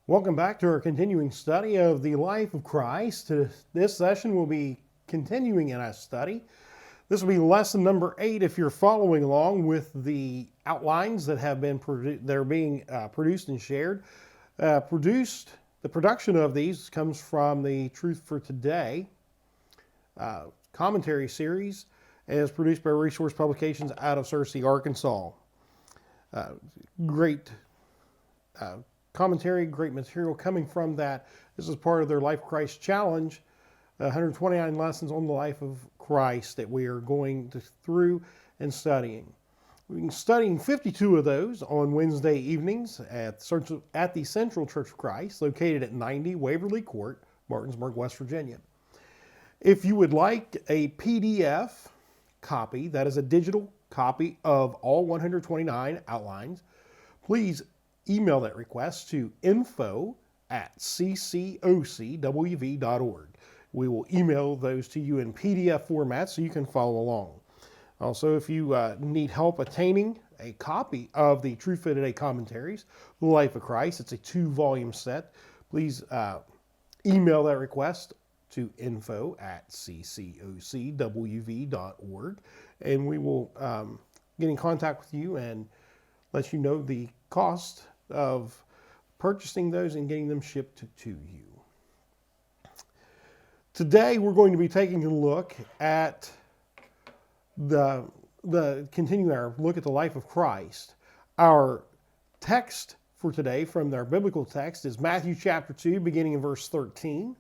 Welcome back to our continuing study of the life of Christ. This session will be continuing in our study. This will be lesson number 8 if you're following along with the outlines that have been being produced and shared. The production of these comes from the Truth for Today commentary series, as produced by Resource Publications out of Searcy, Arkansas. Great commentary, great material coming from that. This is part of their Life of Christ Challenge, 129 lessons on the life of Christ that we are going through and studying. We've been studying 52 of those on Wednesday evenings at the Central Church of Christ, located at 90 Waverly Court, Martinsburg, West Virginia. If you would like a PDF copy, that is a digital copy of all 129 outlines, please email that request to info@ccocwv.org. We will email those to you in PDF format so you can follow along. Also, if you need help attaining a copy of the Truth for Today commentaries, The Life of Christ, it's a 2-volume set, please email that request to info@ccocwv.org, and we will get in contact with you and let you know the cost of purchasing those and getting them shipped to you. Today we're going to be taking a look at continuing our look at the life of Christ. Our text for today from our biblical text is Matthew chapter 2 beginning in verse 13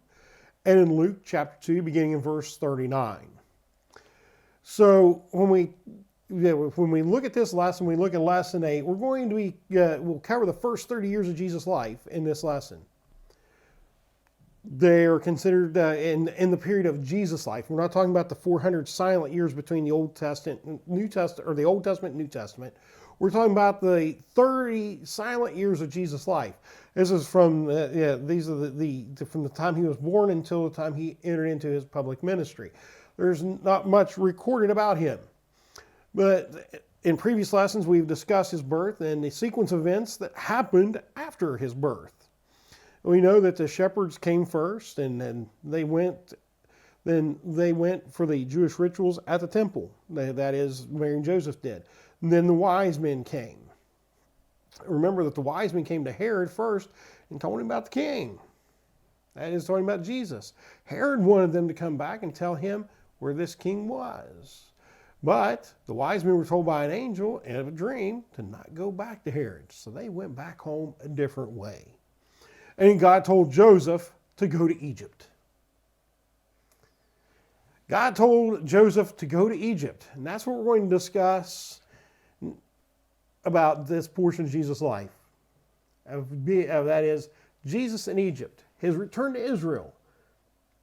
and in Luke chapter 2 beginning in verse 39. So when we look at this lesson, we look at lesson 8, we're going to we'll cover the first 30 years of Jesus' life in this lesson. They are considered in the period of Jesus' life. We're not talking about the 400 silent years between the Old Testament and New Testament, or the Old Testament and New Testament. We're talking about the 30 silent years of Jesus' life. This is from these are from the time he was born until the time he entered into his public ministry. There's not much recorded about him. But in previous lessons, we've discussed his birth and the sequence of events that happened after his birth. We know that the shepherds came first, and then they went for the Jewish rituals at the temple. That is, Mary and Joseph did. And then the wise men came. Remember that the wise men came to Herod first and told him about the king. That is, talking about Jesus. Herod wanted them to come back and tell him where this king was. But the wise men were told by an angel in a dream to not go back to Herod. So they went back home a different way. And God told Joseph to go to Egypt. God told Joseph to go to Egypt. And that's what we're going to discuss about this portion of Jesus' life. That is, Jesus in Egypt, his return to Israel,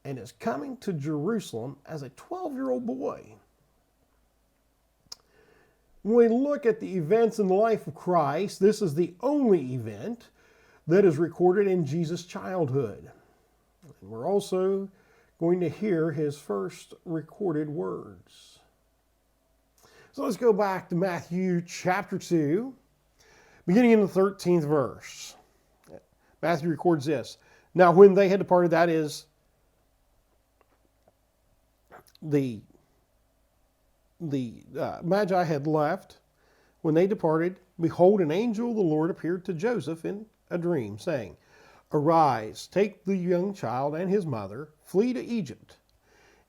and his coming to Jerusalem as a 12-year-old boy. When we look at the events in the life of Christ, this is the only event that is recorded in Jesus' childhood. And we're also going to hear his first recorded words. So let's go back to Matthew chapter 2, beginning in the 13th verse. Matthew records this. Now when they had departed, that is, the Magi had left. When they departed, behold, an angel of the Lord appeared to Joseph in a dream, saying, Arise, take the young child and his mother, flee to Egypt,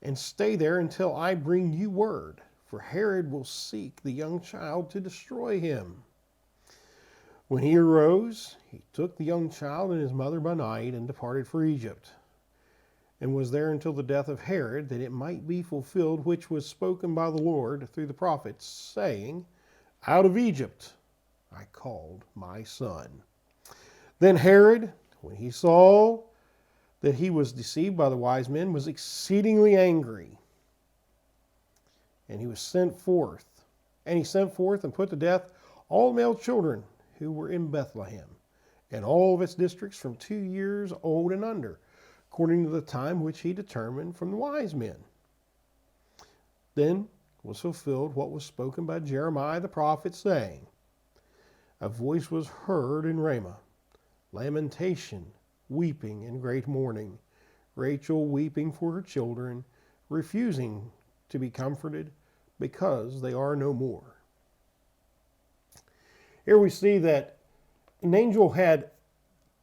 and stay there until I bring you word, for Herod will seek the young child to destroy him. When he arose, he took the young child and his mother by night and departed for Egypt, and was there until the death of Herod, that it might be fulfilled which was spoken by the Lord through the prophets, saying, Out of Egypt I called my son. Then Herod, when he saw that he was deceived by the wise men, was exceedingly angry. And he sent forth and put to death all male children who were in Bethlehem, and all of its districts from 2 years old and under, according to the time which he determined from the wise men. Then was fulfilled what was spoken by Jeremiah the prophet, saying, A voice was heard in Ramah, lamentation, weeping, and great mourning. Rachel weeping for her children, refusing to be comforted because they are no more. Here we see that an angel had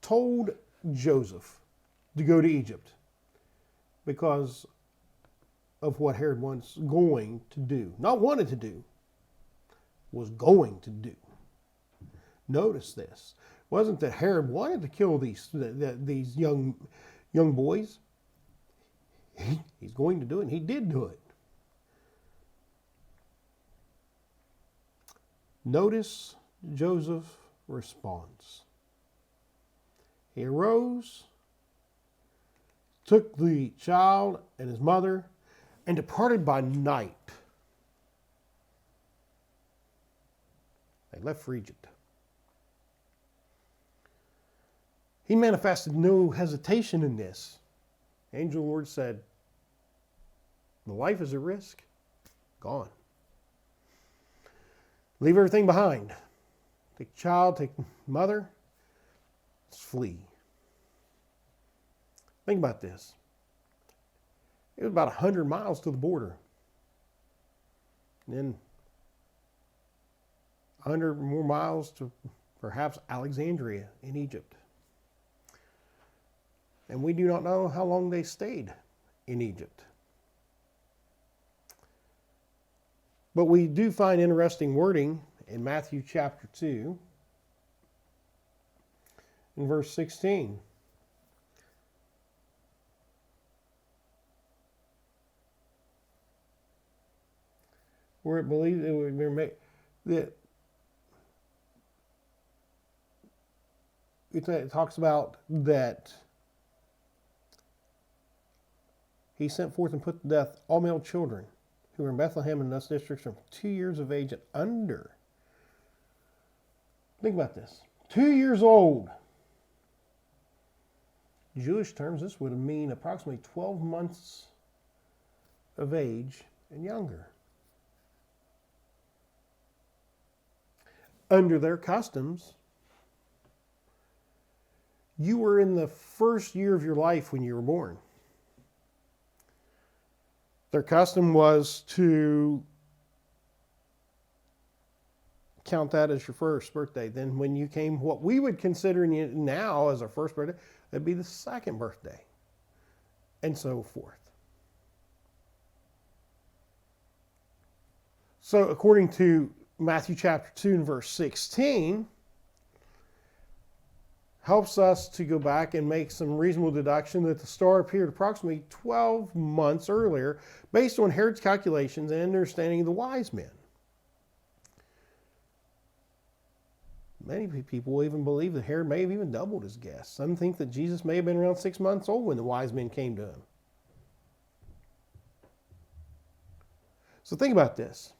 told Joseph to go to Egypt because of what Herod was going to do. Not wanted to do, was going to do. Notice this. It wasn't that Herod wanted to kill these young boys. He's going to do it, and he did do it. Notice Joseph's response. He arose, took the child and his mother, and departed by night. They left for Egypt. He manifested no hesitation in this. The angel of the Lord said, the life is at risk. Gone. Leave everything behind. Take the child, take the mother. Let's flee. Think about this. It was about 100 miles to the border. And then 100 more miles to perhaps Alexandria in Egypt. And we do not know how long they stayed in Egypt. But we do find interesting wording in Matthew chapter 2, in verse 16. Where it believes it would be that it talks about that he sent forth and put to death all male children who were in Bethlehem and those districts from 2 years of age and under. Think about this. 2 years old. Jewish terms, this would mean approximately 12 months of age and younger. Under their customs, you were in the first year of your life when you were born. Their custom was to count that as your first birthday. Then when you came, what we would consider now as our first birthday, that'd be the second birthday, and so forth. So according to Matthew chapter 2 and verse 16, helps us to go back and make some reasonable deduction that the star appeared approximately 12 months earlier based on Herod's calculations and understanding of the wise men. Many people even believe that Herod may have even doubled his guess. Some think that Jesus may have been around 6 months old when the wise men came to him. So think about this.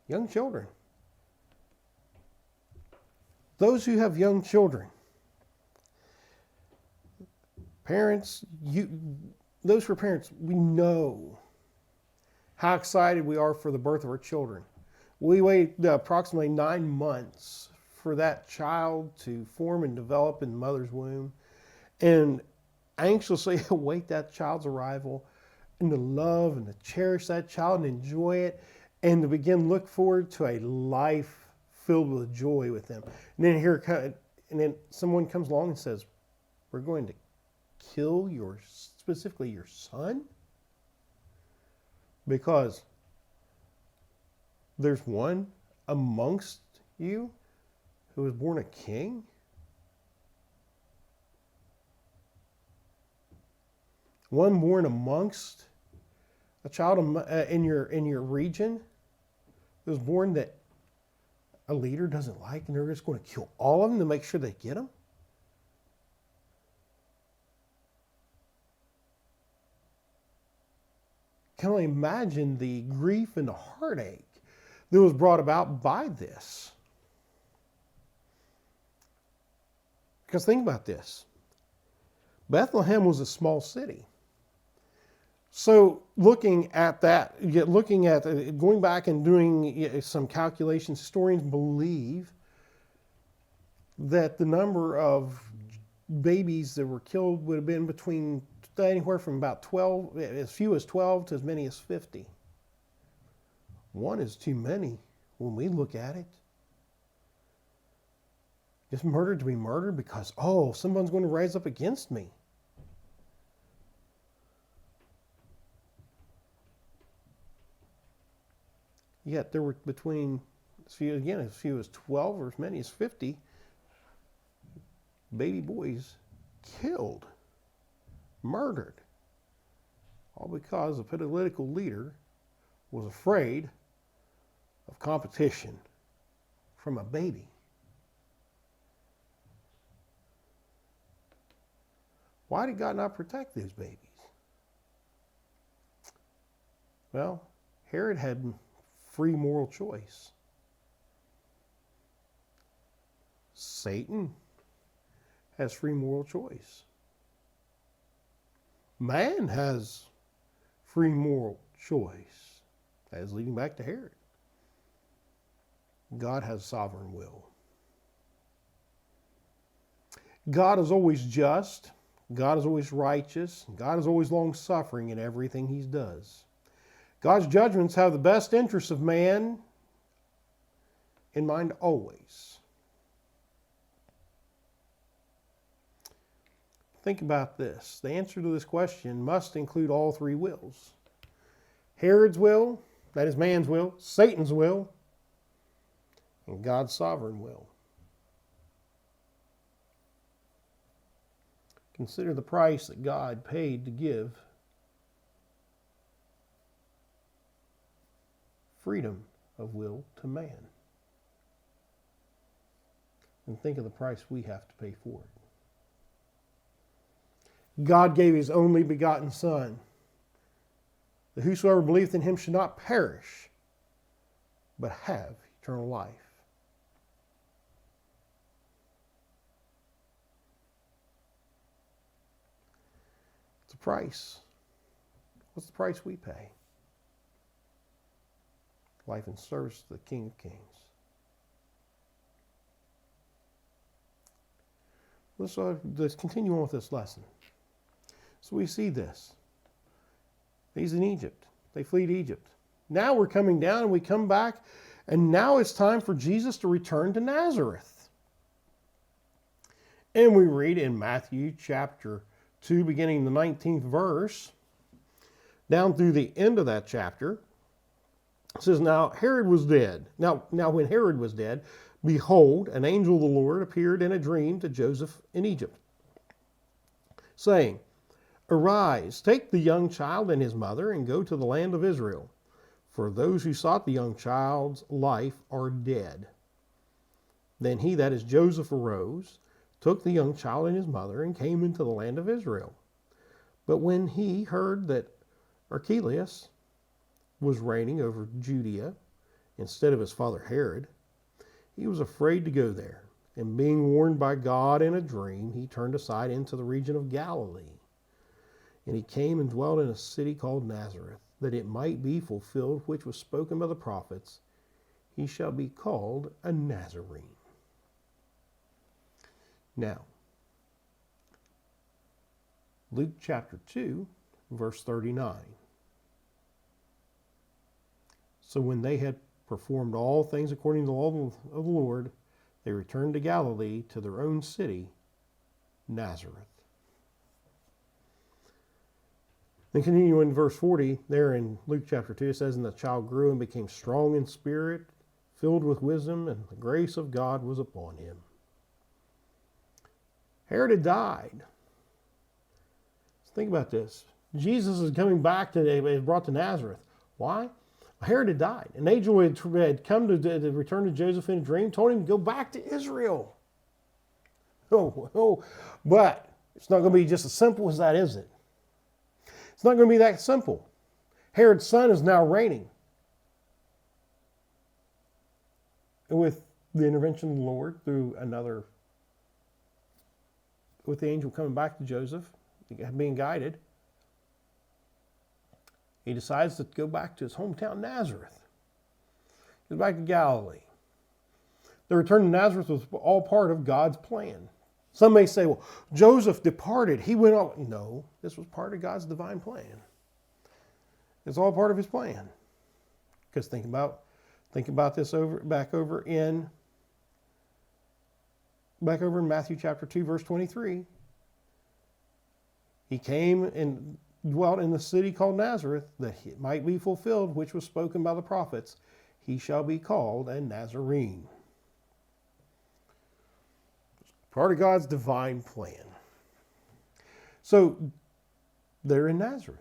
Young children. Those who have young children. Parents, those who are parents, we know how excited we are for the birth of our children. We wait approximately 9 months for that child to form and develop in the mother's womb, and anxiously await that child's arrival, and to love and to cherish that child and enjoy it, and to begin look forward to a life filled with joy with them. And then someone comes along and says, "We're going to kill specifically your son, because there's one amongst you who was born a king." One born amongst a child in your region who was born that a leader doesn't like, and they're just going to kill all of them to make sure they get them? Can only imagine the grief and the heartache that was brought about by this. Because think about this. Bethlehem was a small city. So looking at that, going back and doing some calculations, historians believe that the number of babies that were killed would have been between anywhere from about 12, as few as 12 to as many as 50. One is too many when we look at it. Just murder to be murdered because, oh, someone's going to rise up against me. Yet there were between, as few as 12 or as many as 50 baby boys killed, murdered, all because a political leader was afraid of competition from a baby. Why did God not protect those babies? Well, Herod had free moral choice. Satan has free moral choice. Man has free moral choice. That is leading back to Herod. God has sovereign will. God is always just. God is always righteous. God is always long-suffering in everything he does. God's judgments have the best interests of man in mind always. Think about this. The answer to this question must include all three wills. Herod's will, that is man's will, Satan's will, and God's sovereign will. Consider the price that God paid to give freedom of will to man. And think of the price we have to pay for it. God gave his only begotten Son, that whosoever believeth in him should not perish, but have eternal life. It's a price. What's the price we pay? Life and service to the King of Kings. Let's continue on with this lesson. So we see this. He's in Egypt. They flee to Egypt. Now we're coming down and we come back, and now it's time for Jesus to return to Nazareth. And we read in Matthew chapter 2, beginning the 19th verse, down through the end of that chapter. It says, Now Herod was dead. Now when Herod was dead, behold, an angel of the Lord appeared in a dream to Joseph in Egypt, saying, Arise, take the young child and his mother, and go to the land of Israel, for those who sought the young child's life are dead. Then he, that is Joseph, arose, took the young child and his mother, and came into the land of Israel. But when he heard that Archelaus was reigning over Judea instead of his father Herod, he was afraid to go there. And being warned by God in a dream, he turned aside into the region of Galilee. And he came and dwelt in a city called Nazareth, that it might be fulfilled which was spoken by the prophets, he shall be called a Nazarene. Now, Luke chapter 2, verse 39. So when they had performed all things according to the law of the Lord, they returned to Galilee, to their own city, Nazareth. Then continuing in verse 40, there in Luke chapter 2, it says, And the child grew and became strong in spirit, filled with wisdom, and the grace of God was upon him. Herod had died. Think about this. Jesus is coming back to, brought to Nazareth. Why? Herod had died. An angel had come to return to Joseph in a dream, told him to go back to Israel. But it's not going to be just as simple as that, is it? It's not going to be that simple. Herod's son is now reigning. And with the intervention of the Lord through with the angel coming back to Joseph, being guided, he decides to go back to his hometown, Nazareth. He goes back to Galilee. The return to Nazareth was all part of God's plan. Some may say, well, Joseph departed. He went off. No, this was part of God's divine plan. It's all part of his plan. Because think about this back over in Matthew chapter 2, verse 23. He came and dwelt in the city called Nazareth, that it might be fulfilled, which was spoken by the prophets. He shall be called a Nazarene. Part of God's divine plan. So they're in Nazareth.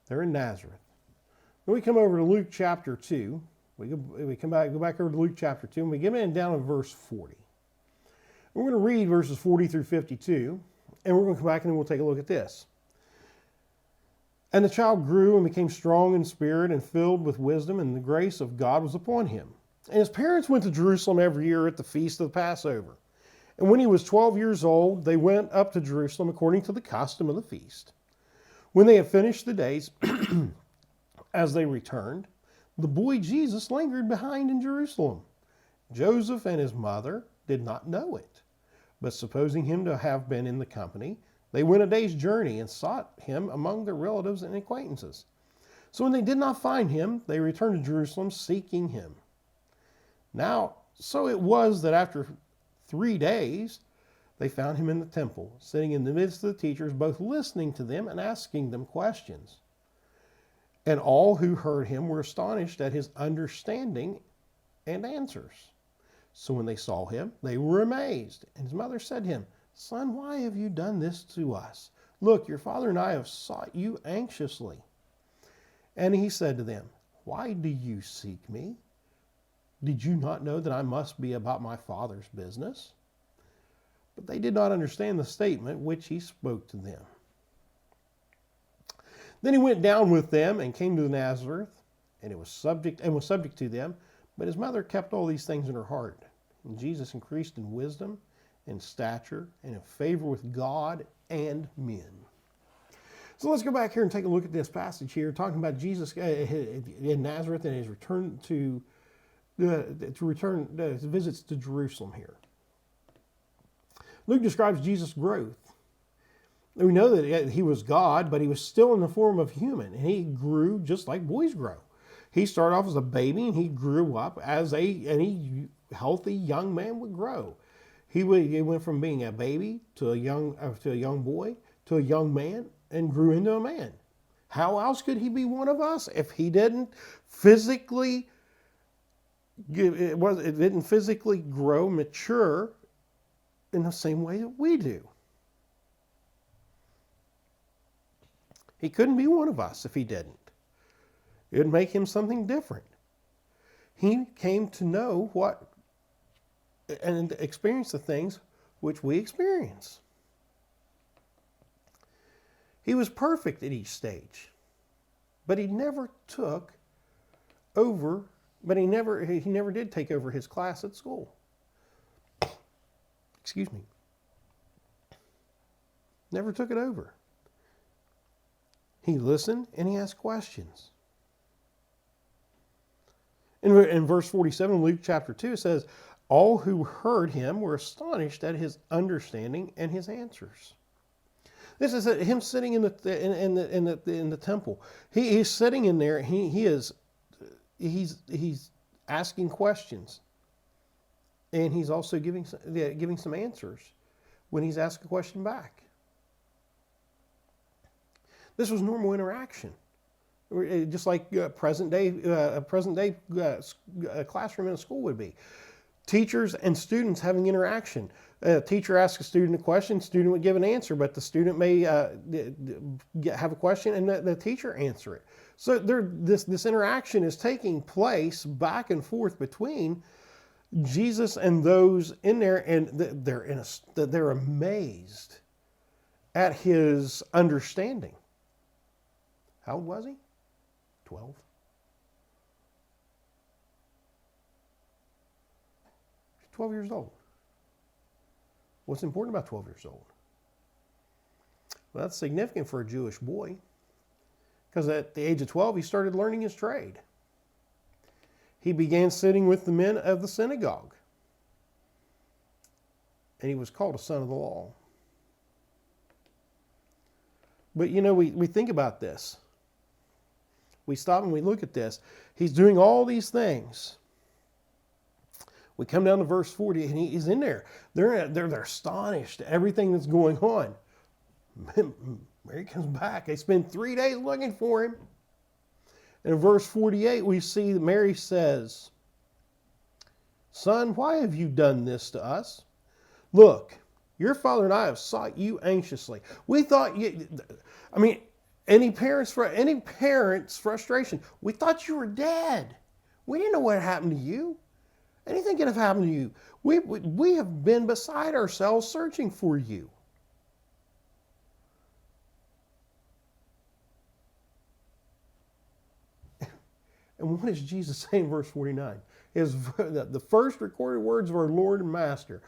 They're in Nazareth. Then we come over to Luke chapter 2. We go back over to Luke chapter 2, and we get in down to verse 40. We're going to read verses 40 through 52, and we're going to come back and then we'll take a look at this. And the child grew and became strong in spirit and filled with wisdom, and the grace of God was upon him. And his parents went to Jerusalem every year at the feast of the Passover. And when he was 12 years old, they went up to Jerusalem according to the custom of the feast. When they had finished the days, as they returned, the boy Jesus lingered behind in Jerusalem. Joseph and his mother did not know it, but supposing him to have been in the company, they went a day's journey and sought him among their relatives and acquaintances. So when they did not find him, they returned to Jerusalem seeking him. Now, so it was that after 3 days, they found him in the temple, sitting in the midst of the teachers, both listening to them and asking them questions. And all who heard him were astonished at his understanding and answers. So when they saw him, they were amazed. And his mother said to him, Son, why have you done this to us? Look, your father and I have sought you anxiously. And he said to them, Why do you seek me? Did you not know that I must be about my Father's business? But they did not understand the statement which he spoke to them. Then he went down with them and came to Nazareth, and was subject to them. But his mother kept all these things in her heart. And Jesus increased in wisdom and stature and in favor with God and men. So let's go back here and take a look at this passage here, talking about Jesus in Nazareth and his return to visits to Jerusalem here. Luke describes Jesus' growth. We know that he was God, but he was still in the form of human, and he grew just like boys grow. He started off as a baby, and he grew up as any healthy young man would grow. He went from being a baby to a young boy to a young man, and grew into a man. How else could he be one of us if he didn't physically grow, mature in the same way that we do? He couldn't be one of us if he didn't. It would make him something different. He came to know what and experience the things which we experience. He was perfect at each stage, but he never took over. But he never did take over his class at school. Excuse me. Never took it over. He listened and he asked questions. In verse 47 of Luke chapter 2, it says, All who heard him were astonished at his understanding and his answers. This is him sitting in the temple. He's sitting in there. He's asking questions, and he's also giving some answers when he's asked a question back. This was normal interaction, just like a present day classroom in a school would be. Teachers and students having interaction. A teacher asks a student a question, student would give an answer, but the student may have a question and the teacher answer it. So this interaction is taking place back and forth between Jesus and those in there, and they're amazed at his understanding. How old was he? 12. 12 years old. What's important about 12 years old? Well, that's significant for a Jewish boy, because at the age of 12, he started learning his trade. he began sitting with the men of the synagogue. And he was called a son of the law. But we think about this. We stop and we look at this. He's doing all these things. We come down to verse 40 and he's in there. They're astonished at everything that's going on. Mary comes back. They spend 3 days looking for him. And in verse 48, we see that Mary says, "Son, why have you done this to us? Look, your father and I have sought you anxiously." We thought any parent's frustration. We thought you were dead. We didn't know what happened to you. Anything could have happened to you. We have been beside ourselves searching for you. And what does Jesus say in verse 49? The first recorded words of our Lord and Master.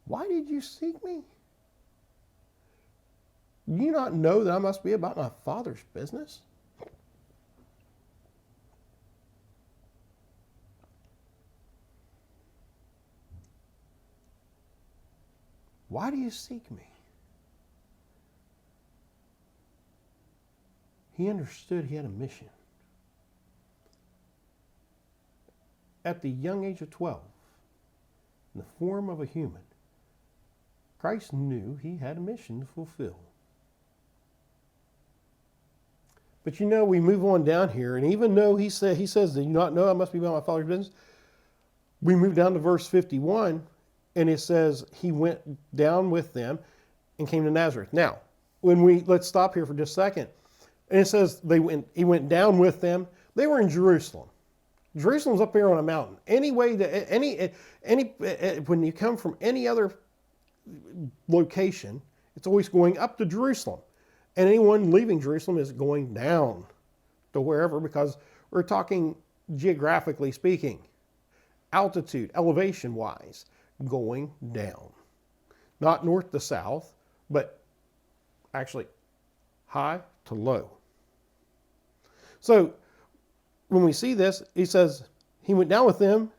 "Why did you seek me? Do you not know that I must be about my Father's business?" Why do you seek me? He understood he had a mission. At the young age of 12, in the form of a human, Christ knew he had a mission to fulfill. But we move on down here, and even though he says, "Do you not know I must be about my Father's business?" We move down to verse 51, and it says he went down with them and came to Nazareth. Now, let's stop here for just a second. And it says he went down with them. They were in Jerusalem. Jerusalem's up there on a mountain. When you come from any other location, it's always going up to Jerusalem. And anyone leaving Jerusalem is going down to wherever, because we're talking geographically speaking, altitude, elevation wise, going down. Not north to south, but actually high to low. So when we see this, he says, he went down with them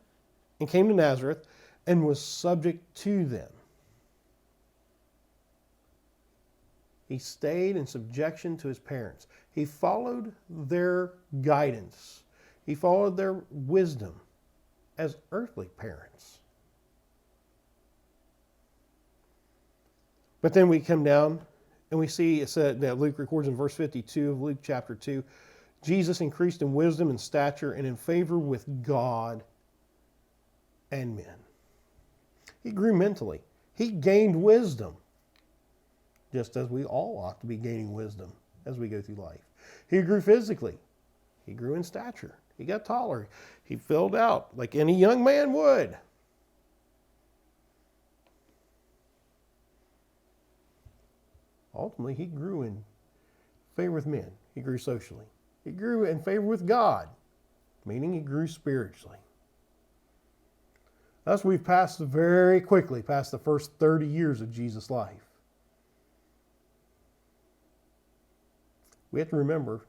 and came to Nazareth and was subject to them. He stayed in subjection to his parents. He followed their guidance. He followed their wisdom as earthly parents. But then we come down and we see it said that Luke records in verse 52 of Luke chapter 2, Jesus increased in wisdom and stature and in favor with God and men. He grew mentally. He gained wisdom, just as we all ought to be gaining wisdom as we go through life. He grew physically. He grew in stature. He got taller. He filled out like any young man would. Ultimately, he grew in favor with men. He grew socially. He grew in favor with God, meaning he grew spiritually. Thus, we've passed very quickly past the first 30 years of Jesus' life. We have to remember,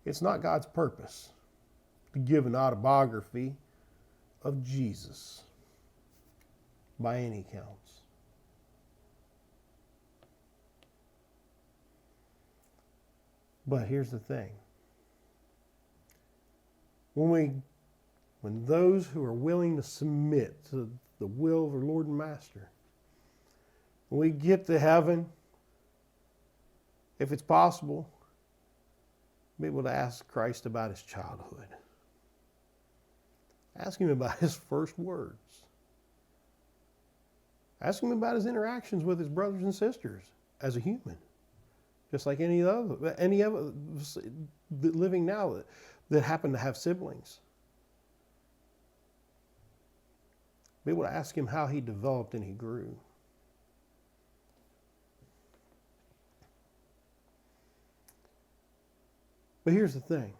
it's not God's purpose to give an autobiography of Jesus by any counts. But here's the thing. When those who are willing to submit to the will of our Lord and Master, when we get to heaven, if it's possible, be able to ask Christ about his childhood. Ask him about his first words. Ask him about his interactions with his brothers and sisters as a human. Just like any of us living now that happen to have siblings. Be able to ask him how he developed and he grew. But here's the thing.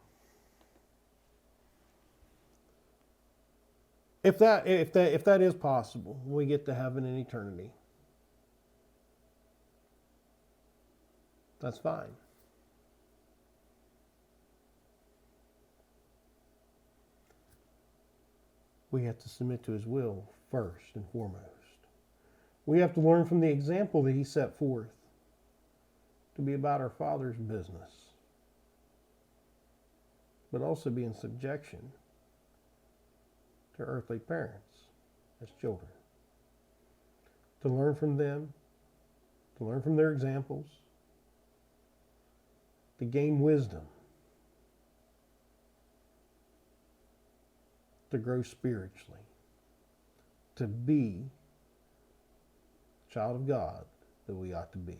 If that is possible, when we get to heaven in eternity, that's fine. we have to submit to his will first and foremost. We have to learn from the example that he set forth to be about our Father's business, but also be in subjection to earthly parents as children. To learn from them, to learn from their examples, to gain wisdom, to grow spiritually, to be the child of God that we ought to be.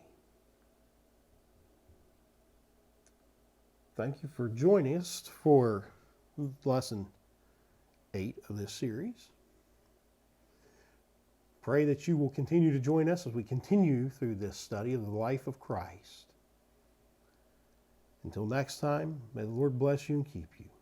Thank you for joining us for lesson 8 of this series. Pray that you will continue to join us as we continue through this study of the life of Christ. Until next time, may the Lord bless you and keep you.